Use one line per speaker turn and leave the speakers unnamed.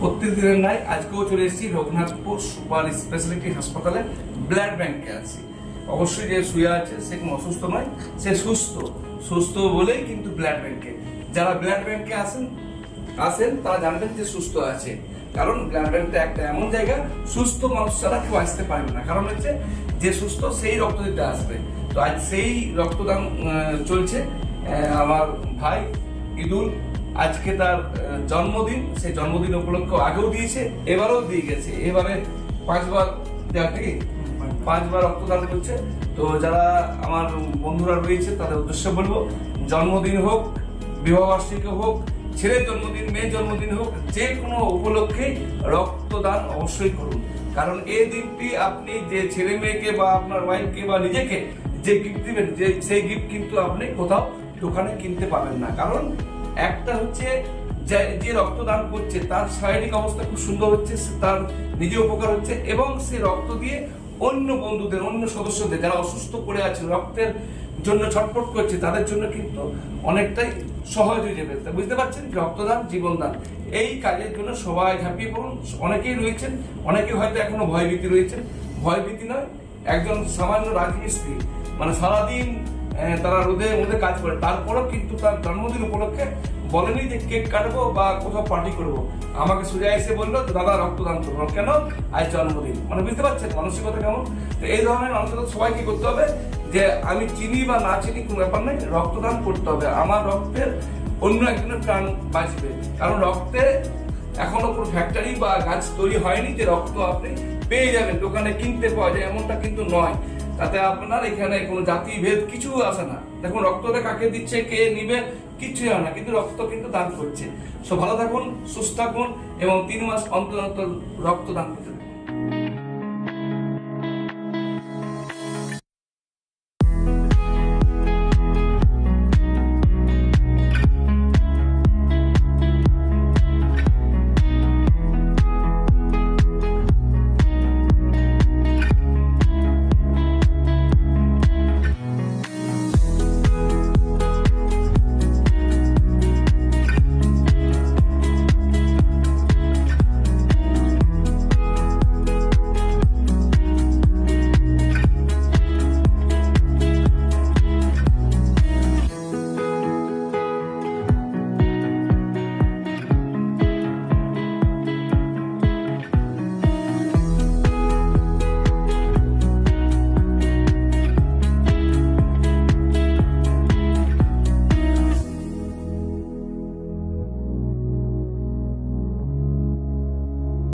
প্রত্যেকদিনের নাই আজকেও চলে এসেছি রঘুনাথপুর সুপার স্পেশালিটি হাসপাতালে ব্লাড ব্যাংকে আছি। অবশ্যই যে শুয়ে আছে সে কোনো অসুস্থ নয়, সে সুস্থ বলেই কিন্তু ব্লাড ব্যাংকে যারা ব্লাড ব্যাংকে আসেন তারা জানবেন যে সুস্থ আছে। কারণ ব্লাড ব্যাংকটা একটা এমন জায়গা, সুস্থ মানুষ ছাড়া কেউ আসতে পারবে না। কারণ হচ্ছে যে সুস্থ সেই রক্ত দিতে আসবে। তো আজ সেই রক্তদান চলছে। আমার ভাই ঈদুল আজকে তার জন্মদিন, সেই জন্মদিন উপলক্ষে আগেও দিয়েছে, এবারেও দিয়ে গেছে। এবারে 5বার রক্তদান করছে। তো যারা আমার বন্ধুরা রয়েছে তাদের উদ্দেশ্যে বলবো, জন্মদিন হোক, বিবাহবার্ষিকী হোক, ছেলের জন্মদিন, মেয়ের জন্মদিন হোক, যে কোনো উপলক্ষে রক্তদান অবশ্যই করুন। কারণ এই দিনটি আপনি যে ছেলে মেয়েকে বা আপনার ওয়াইফকে বা নিজেকে যে গিফট দিবেন, যে সেই গিফট কিন্তু আপনি কোথাও দোকানে কিনতে পাবেন না। কারণ একটা হচ্ছে যে রক্তদান করছে তার শারীরিক অবস্থা খুব সুন্দর হচ্ছে, তার নিজে উপকার হচ্ছে, এবং সে রক্ত দিয়ে অন্য বন্ধুদের, অন্য সদস্যদের যারা অসুস্থ পড়ে আছে, রক্তের জন্য ছটফট করছে, তাদের জন্য কিন্তু অনেকটাই সহজ হয়ে যাবে। বুঝতে পারছেন, রক্তদান জীবনদান, এই কাজের জন্য সবাই ঝাঁপিয়ে পড়ুন। অনেকেই রয়েছেন, অনেকে হয়তো এখনো ভয়ভীতি রয়েছেন। ভয়ভীতি নয়, একজন সামান্য রাজমিস্ত্রি, মানে সারাদিন তারা রোদের মধ্যে কাজ করে, তারপরেও কিন্তু তার জন্মদিন উপলক্ষে বলেনি যে কেক কাটবো বা কোথাও পার্টি করবো, আমাকে সোজা এসে বললো দাদা রক্তদান করবো। কেন? আজ জন্মদিন। মানে বুঝতে পারছেন মানসিকতা কেমন? তো এই ধরনের মানসিকতা সবাইকে করতে হবে যে আমি চিনি বা না চিনি কোনো ব্যাপার নেই, রক্তদান করতে হবে। আমার রক্তের অন্য একজনের প্রাণ বাঁচবে। কারণ রক্তে এখনো কোনো ফ্যাক্টরি বা গাছ তৈরি হয়নি যে রক্ত আপনি পেয়ে যাবেন, দোকানে কিনতে পাওয়া যায়, এমনটা কিন্তু নয়। তাতে আপনার এখানে কোনো জাতি ভেদ কিছু আসে না। দেখুন রক্তটা কাকে দিচ্ছে, কে নিবে, কিচ্ছু হয় না, কিন্তু রক্ত কিন্তু দান করছে। সো ভালো থাকুন, সুস্থ থাকুন এবং 3 মাস অন্তর অন্তর রক্ত দান করতে থাকুন।